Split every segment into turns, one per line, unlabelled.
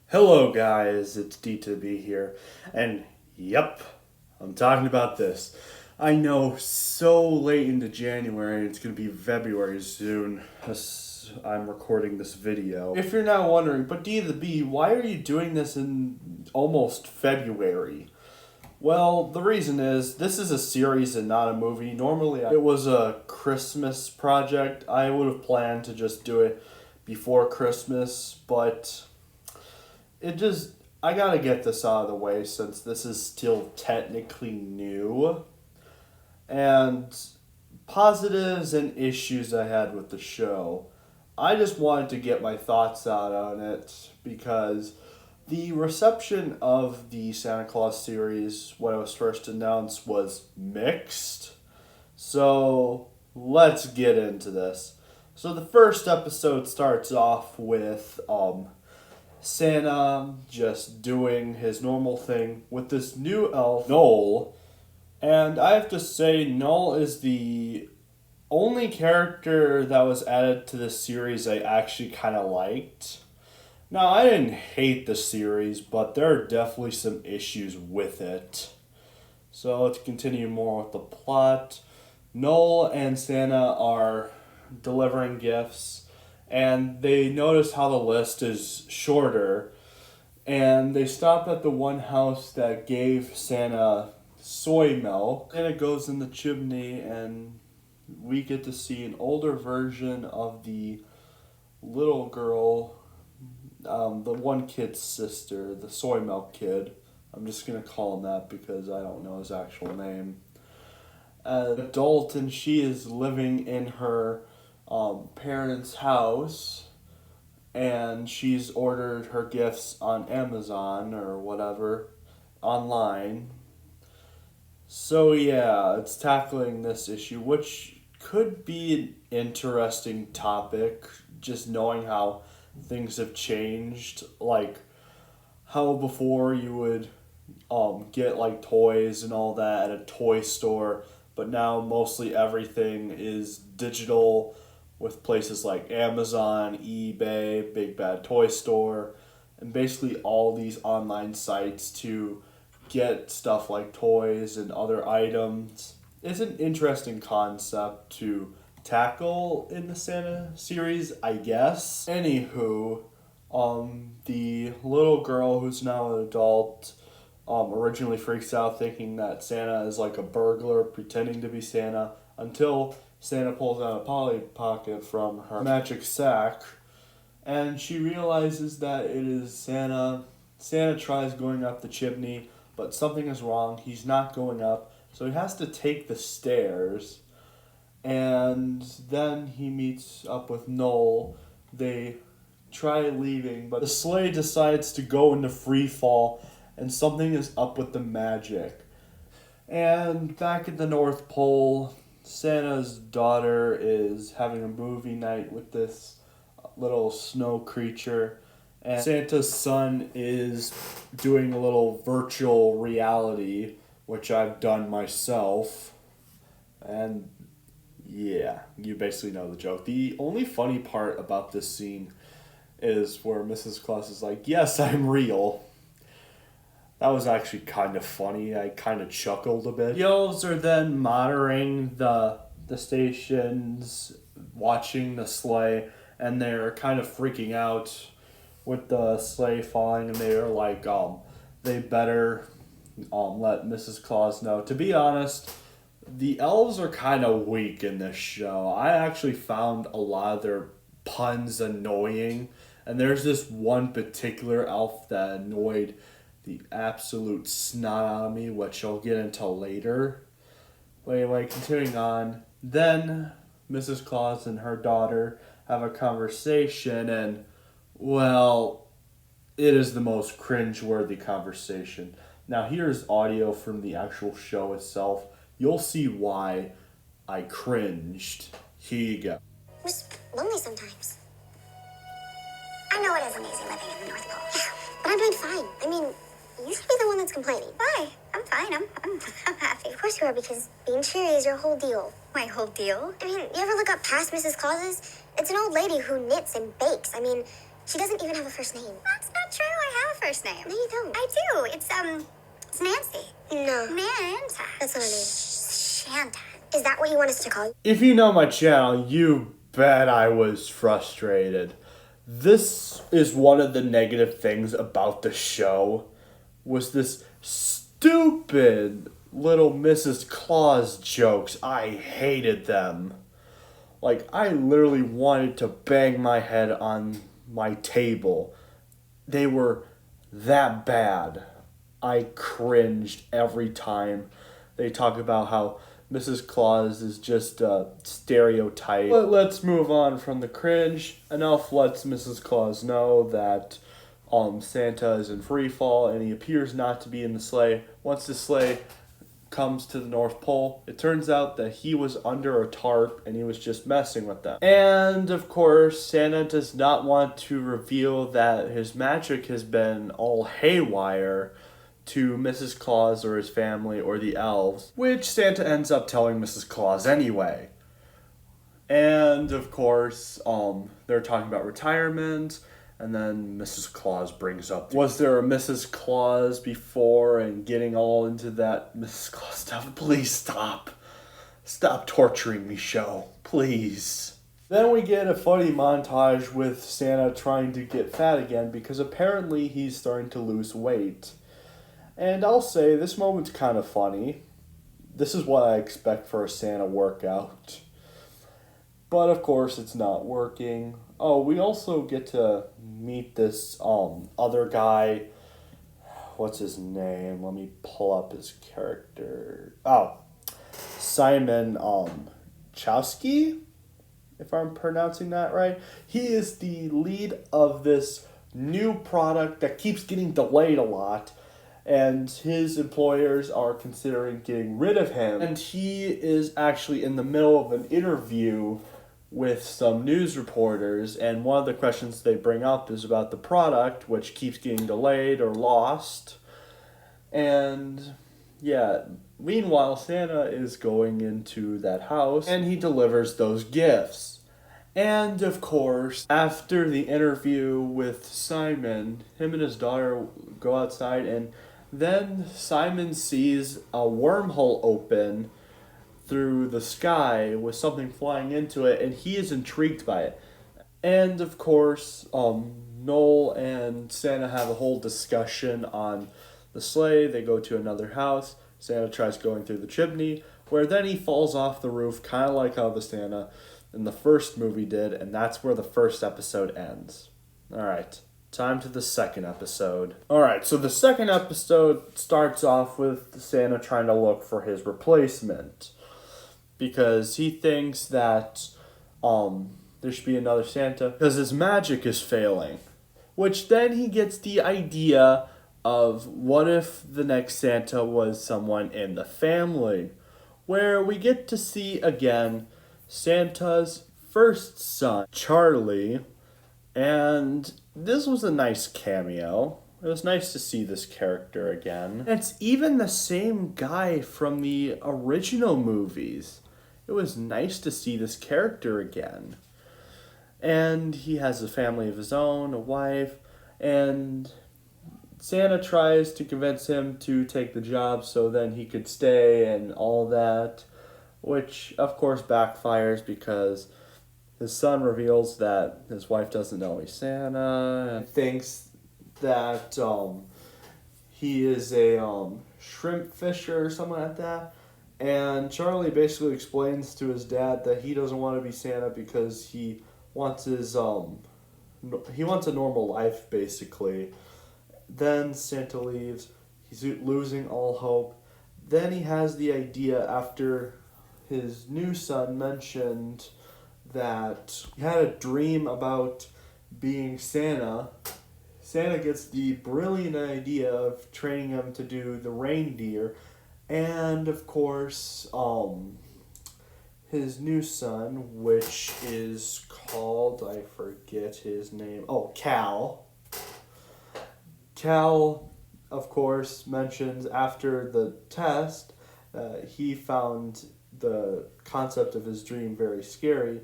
Hello guys, it's D2B here, and yep, I'm talking about this. I know, so late into January, it's going to be February soon, as I'm recording this video. If you're now wondering, but D2B, why are you doing this in almost February? Well, the reason is, this is a series and not a movie. Normally, it was a Christmas project. I would have planned to just do it before Christmas, but I gotta get this out of the way since this is still technically new. And positives and issues I had with the show. I just wanted to get my thoughts out on it because the reception of the Santa Claus series when it was first announced was mixed. So let's get into this. So the first episode starts off with Santa just doing his normal thing with this new elf, Noel. And I have to say, Noel is the only character that was added to this series I actually kind of liked. Now, I didn't hate the series, but there are definitely some issues with it. So let's continue more with the plot. Noel and Santa are delivering gifts, and they notice how the list is shorter, and they stop at the one house that gave Santa soy milk, and it goes in the chimney, and we get to see an older version of the little girl, the one kid's sister, the soy milk kid. I'm just going to call him that because I don't know his actual name. An adult, and she is living in her parents' house, and she's ordered her gifts on Amazon or whatever online. So yeah, it's tackling this issue, which could be an interesting topic, just knowing how things have changed, like how before you would get like toys and all that at a toy store, but now mostly everything is digital with places like Amazon, eBay, Big Bad Toy Store, and basically all these online sites to get stuff like toys and other items. It's an interesting concept to tackle in the Santa series, I guess. Anywho, the little girl who's now an adult originally freaks out thinking that Santa is like a burglar pretending to be Santa until Santa pulls out a Polly Pocket from her magic sack, and she realizes that it is Santa. Santa tries going up the chimney, but something is wrong. He's not going up, so he has to take the stairs, and then he meets up with Noel. They try leaving, but the sleigh decides to go into free fall, and something is up with the magic. And back at the North Pole, Santa's daughter is having a movie night with this little snow creature, and Santa's son is doing a little virtual reality, which I've done myself. And yeah, you basically know the joke. The only funny part about this scene is where Mrs. Claus is like, "Yes, I'm real." That was actually kind of funny. I kind of chuckled a bit. The elves are then monitoring the stations, watching the sleigh, and they're kind of freaking out with the sleigh falling, and they're like, they better let Mrs. Claus know. To be honest, the elves are kind of weak in this show. I actually found a lot of their puns annoying, and there's this one particular elf that annoyed the absolute snot out of me, which I'll get into later. But anyway, continuing on, then Mrs. Claus and her daughter have a conversation, and, well, it is the most cringe-worthy conversation. Now, here's audio from the actual show itself. You'll see why I cringed. Here you go.
It was lonely sometimes. I know it isn't easy living in the North Pole. Yeah, but I'm doing fine. I mean, You should be the one that's complaining.
Why? I'm fine. I'm happy.
Of course you are, because being cheery is your whole deal.
My whole deal.
I mean, you ever look up past Mrs. Claus's? It's an old lady who knits and bakes. I mean, she doesn't even have a first name.
That's not true. I have a first name.
No, you don't.
I do. It's Nancy.
No.
Manta.
That's not her name.
Shanta.
Is that what you want us to call you?
If you know my channel, you bet I was frustrated. This is one of the negative things about the show, was this stupid little Mrs. Claus jokes. I hated them. Like, I literally wanted to bang my head on my table. They were that bad. I cringed every time they talk about how Mrs. Claus is just a stereotype. But let's move on from the cringe. An elf lets Mrs. Claus know that Santa is in free fall and he appears not to be in the sleigh. Once the sleigh comes to the North Pole, it turns out that he was under a tarp and he was just messing with them. And of course, Santa does not want to reveal that his magic has been all haywire to Mrs. Claus or his family or the elves, which Santa ends up telling Mrs. Claus anyway. And of course, they're talking about retirement, and then Mrs. Claus brings up, was there a Mrs. Claus before, and getting all into that Mrs. Claus stuff. Please stop. Stop torturing me, show. Please. Then we get a funny montage with Santa trying to get fat again because apparently he's starting to lose weight. And I'll say, this moment's kind of funny. This is what I expect for a Santa workout. But of course, it's not working. Oh, we also get to meet this other guy. What's his name? Let me pull up his character. Oh, Simon Chowski, if I'm pronouncing that right. He is the lead of this new product that keeps getting delayed a lot. And his employers are considering getting rid of him. And he is actually in the middle of an interview with some news reporters. And one of the questions they bring up is about the product, which keeps getting delayed or lost. And yeah, meanwhile, Santa is going into that house and he delivers those gifts. And of course, after the interview with Simon, him and his daughter go outside, and then Simon sees a wormhole open through the sky with something flying into it, and he is intrigued by it. And of course, Noel and Santa have a whole discussion on the sleigh. They go to another house. Santa tries going through the chimney, where then he falls off the roof, kind of like how the Santa in the first movie did, and that's where the first episode ends. Alright. Time to the second episode. Alright, so the second episode starts off with Santa trying to look for his replacement. Because he thinks that there should be another Santa. Because his magic is failing. Which then he gets the idea of, what if the next Santa was someone in the family? Where we get to see again Santa's first son, Charlie. And this was a nice cameo. It was nice to see this character again. And it's even the same guy from the original movies. It was nice to see this character again. And he has a family of his own, a wife, and Santa tries to convince him to take the job so then he could stay and all that, which of course backfires because his son reveals that his wife doesn't know he's Santa and thinks that he is a shrimp fisher or something like that. And Charlie basically explains to his dad that he doesn't want to be Santa because he wants his he wants a normal life basically. Then Santa leaves. He's losing all hope. Then he has the idea after his new son mentioned that he had a dream about being Santa. Santa gets the brilliant idea of training him to do the reindeer. And of course, his new son, which is called, I forget his name, Cal. Cal of course, mentions after the test, he found the concept of his dream very scary.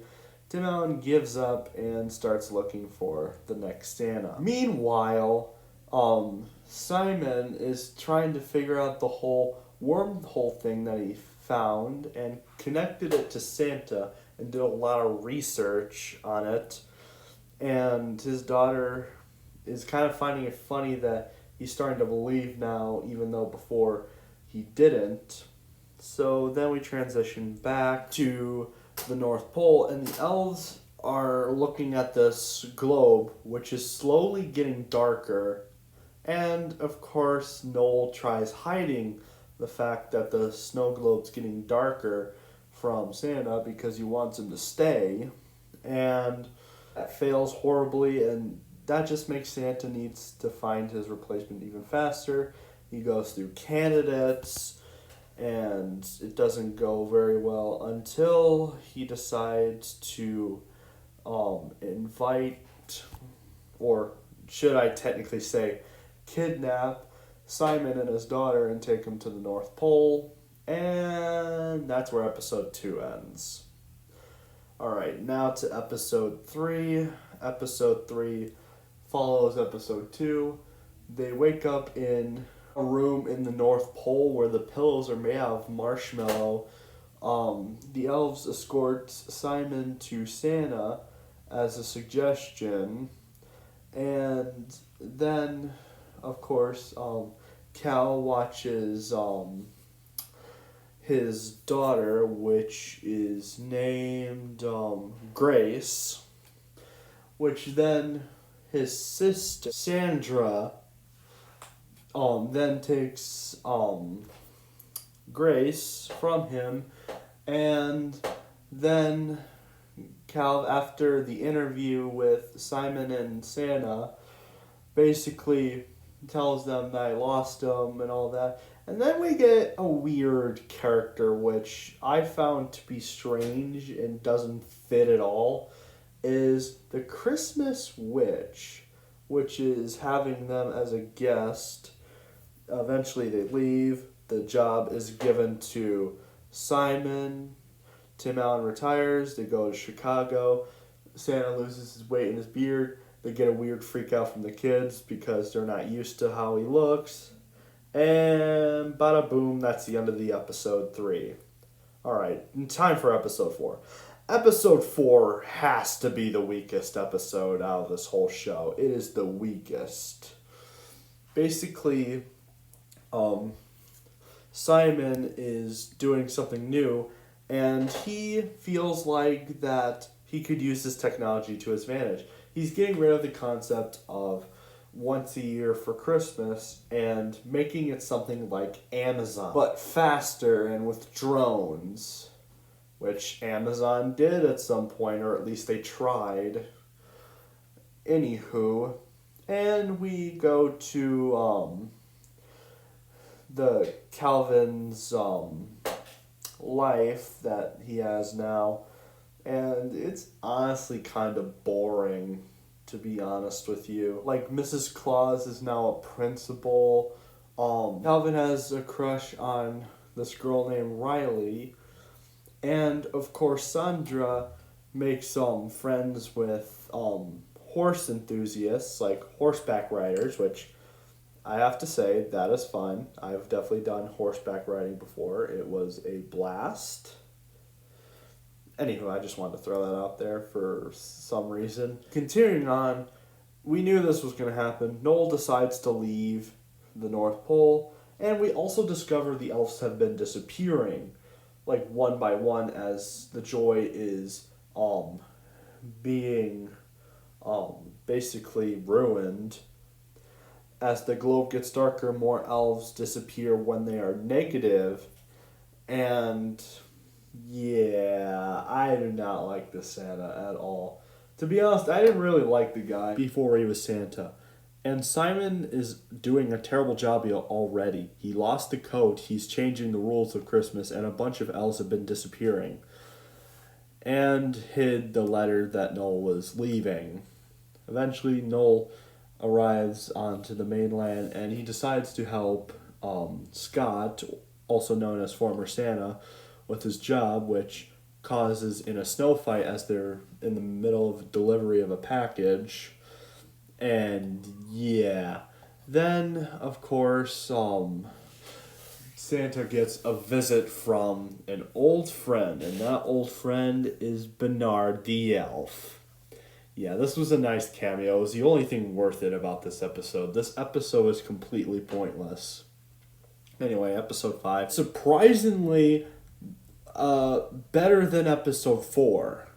Tim Allen gives up and starts looking for the next Santa. Meanwhile, Simon is trying to figure out the whole wormhole thing that he found and connected it to Santa and did a lot of research on it. And his daughter is kind of finding it funny that he's starting to believe now, even though before he didn't. So then we transition back to the North Pole, and the elves are looking at this globe, which is slowly getting darker. And of course, Noel tries hiding the fact that the snow globe's getting darker from Santa because he wants him to stay. And that fails horribly, and that just makes Santa needs to find his replacement even faster. He goes through candidates, and it doesn't go very well until he decides to invite, or should I technically say, kidnap Simon and his daughter and take him to the North Pole. And that's where episode 2 ends. Alright, now to episode 3. Episode 3 follows episode 2. They wake up in a room in the North Pole where the pillows are made out of marshmallow. The elves escort Simon to Santa as a suggestion. And then, of course, Cal watches his daughter, which is named Grace, which then his sister Sandra then takes Grace from him, and then Cal, after the interview with Simon and Santa, basically tells them that I lost him and all that. And then we get a weird character, which I found to be strange and doesn't fit at all, is the Christmas Witch, which is having them as a guest. Eventually they leave. The job is given to Simon. Tim Allen retires. They go to Chicago. Santa loses his weight and his beard. They get a weird freak out from the kids because they're not used to how he looks. And bada boom, that's the end of the episode 3. Alright, time for episode 4. Episode 4 has to be the weakest episode out of this whole show. It is the weakest. Basically, Simon is doing something new, and he feels like that he could use this technology to his advantage. He's getting rid of the concept of once a year for Christmas and making it something like Amazon, but faster and with drones, which Amazon did at some point, or at least they tried. Anywho, and we go to the Calvin's life that he has now, and it's honestly kind of boring, to be honest with you. Like, Mrs. Claus is now a principal. Calvin has a crush on this girl named Riley, and of course Sandra makes friends with horse enthusiasts, like horseback riders, which I have to say, that is fun. I've definitely done horseback riding before. It was a blast. Anywho, I just wanted to throw that out there for some reason. Continuing on, we knew this was going to happen. Noel decides to leave the North Pole, and we also discover the elves have been disappearing, like one by one, as the joy is being basically ruined. As the globe gets darker, more elves disappear when they are negative, and yeah, I do not like the Santa at all. To be honest, I didn't really like the guy before he was Santa. And Simon is doing a terrible job already. He lost the coat, he's changing the rules of Christmas, and a bunch of elves have been disappearing. And hid the letter that Noel was leaving. Eventually, Noel arrives onto the mainland, and he decides to help Scott, also known as former Santa, with his job, which causes in a snow fight as they're in the middle of delivery of a package. And yeah, then of course Santa gets a visit from an old friend, and that old friend is Bernard the elf. Yeah, this was a nice cameo. It was the only thing worth it about this episode. This episode is completely pointless. Anyway, episode 5. Surprisingly, better than episode 4.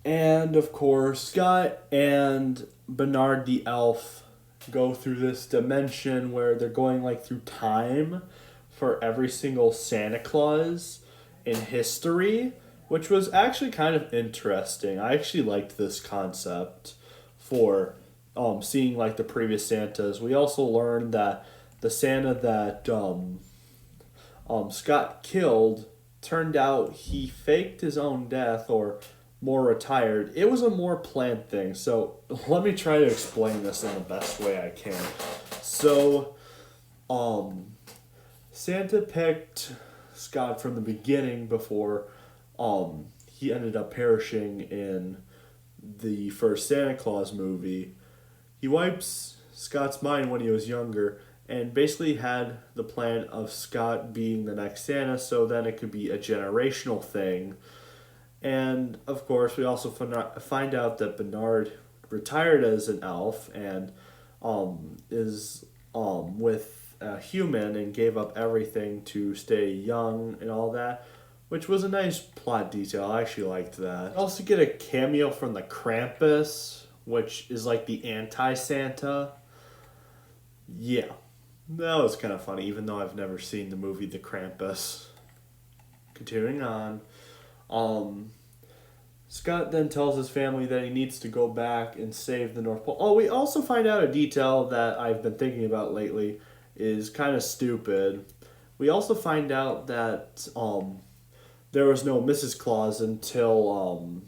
And, of course, Scott and Bernard the elf go through this dimension where they're going, like, through time for every single Santa Claus in history, which was actually kind of interesting. I actually liked this concept for seeing like the previous Santas. We also learned that the Santa that Scott killed, turned out he faked his own death, or more retired. It was a more planned thing. So let me try to explain this in the best way I can. So Santa picked Scott from the beginning before he ended up perishing in the first Santa Claus movie. He wipes Scott's mind when he was younger and basically had the plan of Scott being the next Santa, so then it could be a generational thing. And of course, we also find out that Bernard retired as an elf and is with a human and gave up everything to stay young and all that, which was a nice plot detail. I actually liked that. We also get a cameo from the Krampus, which is like the anti-Santa. Yeah, that was kind of funny, even though I've never seen the movie The Krampus. Continuing on, Scott then tells his family that he needs to go back and save the North Pole. Oh, we also find out a detail that I've been thinking about lately is kind of stupid. We also find out that there was no Mrs. Claus until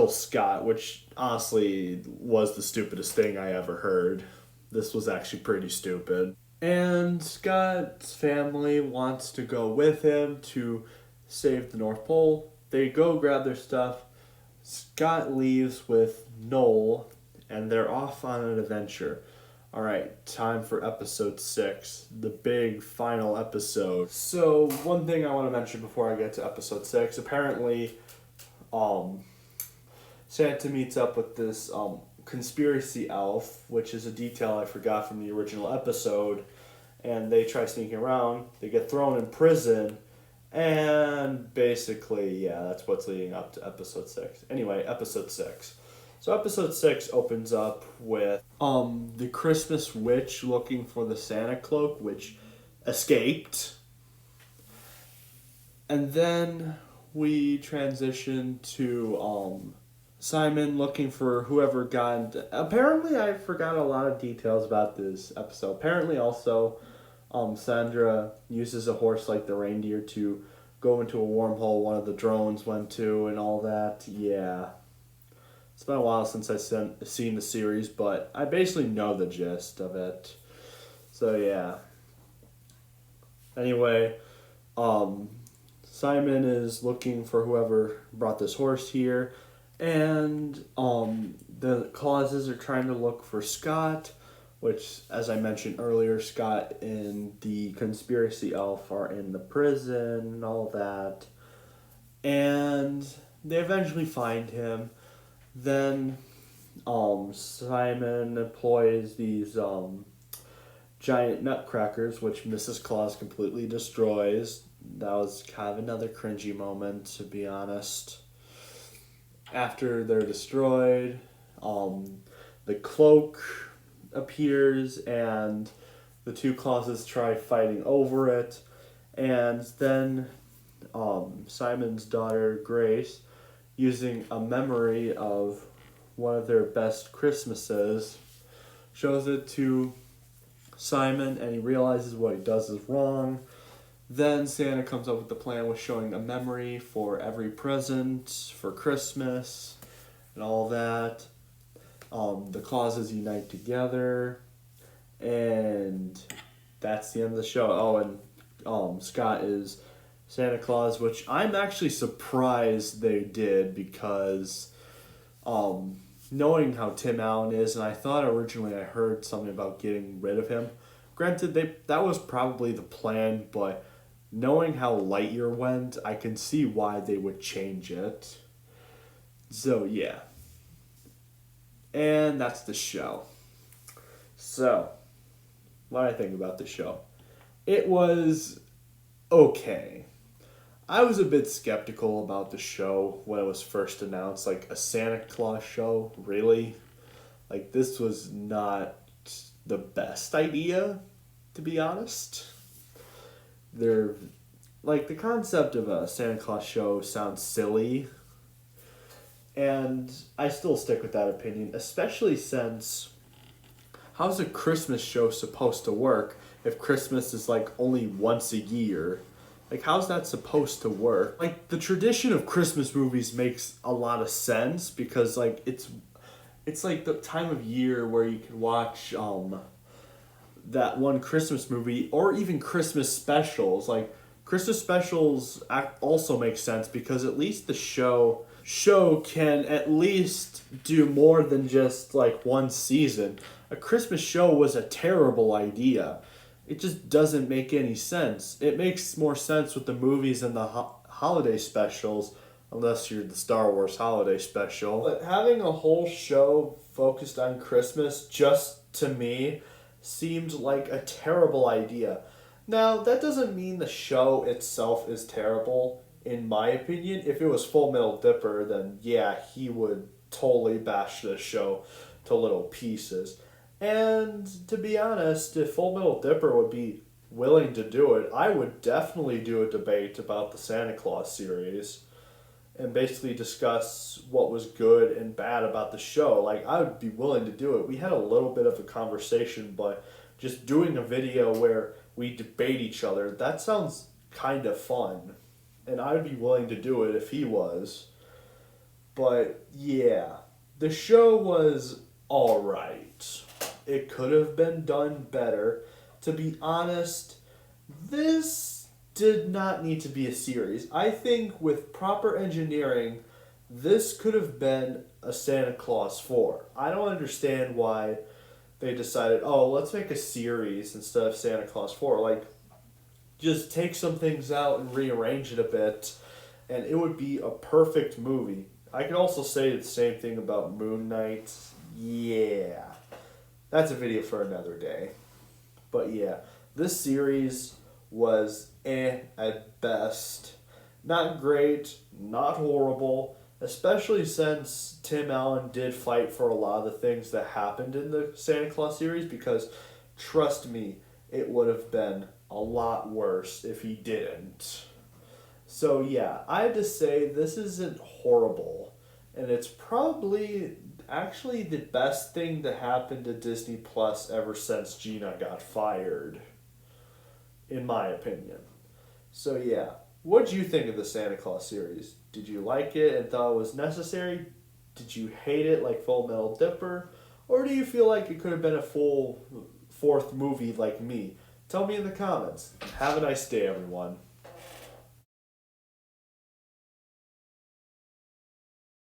Scott, which honestly was the stupidest thing I ever heard. This was actually pretty stupid. And Scott's family wants to go with him to save the North Pole. They go grab their stuff. Scott leaves with Noel, and they're off on an adventure. Alright, time for episode 6, the big final episode. So, one thing I want to mention before I get to episode 6, apparently, Santa meets up with this conspiracy elf, which is a detail I forgot from the original episode, and they try sneaking around, they get thrown in prison, and basically, yeah, that's what's leading up to episode 6. Anyway, episode 6. So episode 6 opens up with the Christmas witch looking for the Santa cloak, which escaped. And then we transition to Simon looking for whoever got... Apparently I forgot a lot of details about this episode. Apparently also Sandra uses a horse like the reindeer to go into a wormhole one of the drones went to and all that. Yeah. It's been a while since I've seen the series, but I basically know the gist of it. So, yeah. Anyway, Simon is looking for whoever brought this horse here, and the Clauses are trying to look for Scott, which, as I mentioned earlier, Scott and the conspiracy elf are in the prison and all that. And they eventually find him. Then Simon employs these giant nutcrackers, which Mrs. Claus completely destroys. That was kind of another cringy moment, to be honest. After they're destroyed, the cloak appears, and the two Clauses try fighting over it. And then Simon's daughter, Grace, using a memory of one of their best Christmases, shows it to Simon, and he realizes what he does is wrong. Then Santa comes up with the plan with showing a memory for every present for Christmas and all that. The Clauses unite together, and that's the end of the show. Oh, and Scott is Santa Claus, which I'm actually surprised they did because knowing how Tim Allen is, and I thought originally I heard something about getting rid of him. Granted, that was probably the plan, but knowing how Lightyear went, I can see why they would change it. So, yeah. And that's the show. So, what do I think about the show? It was okay. I was a bit skeptical about the show when it was first announced. Like, a Santa Claus show? Really? Like, this was not the best idea, to be honest. The concept of a Santa Claus show sounds silly. And I still stick with that opinion, especially since how's a Christmas show supposed to work if Christmas is like only once a year? Like, how's that supposed to work? Like, the tradition of Christmas movies makes a lot of sense because like it's like the time of year where you can watch that one Christmas movie or even Christmas specials. Like, Christmas specials also make sense because at least the show can at least do more than just like one season. A Christmas show was a terrible idea. It just doesn't make any sense. It makes more sense with the movies and the holiday specials, unless you're the Star Wars holiday special. But having a whole show focused on Christmas, just to me, seemed like a terrible idea. Now, that doesn't mean the show itself is terrible. In my opinion, if it was Full Metal Dipper, then yeah, he would totally bash the show to little pieces. And to be honest, if Full Metal Dipper would be willing to do it, I would definitely do a debate about the Santa Claus series and basically discuss what was good and bad about the show. Like, I would be willing to do it. We had a little bit of a conversation, but just doing a video where we debate each other, that sounds kind of fun. And I would be willing to do it if he was. But yeah, the show was alright. It could have been done better. To be honest, this did not need to be a series. I think with proper engineering, this could have been a Santa Claus 4. I don't understand why they decided, oh, let's make a series instead of Santa Claus 4. Like, just take some things out and rearrange it a bit, and it would be a perfect movie. I could also say the same thing about Moon Knight. Yeah. That's a video for another day. But yeah, this series was at best. Not great, not horrible, especially since Tim Allen did fight for a lot of the things that happened in the Santa Claus series, because trust me, it would have been a lot worse if he didn't. So yeah, I have to say this isn't horrible, and it's probably actually the best thing to happen to Disney Plus ever since Gina got fired, in my opinion. So yeah, what did you think of the Santa Claus series? Did you like it and thought it was necessary? Did you hate it like Full Metal Dipper? Or do you feel like it could have been a full fourth movie like me? Tell me in the comments. Have a nice day, everyone.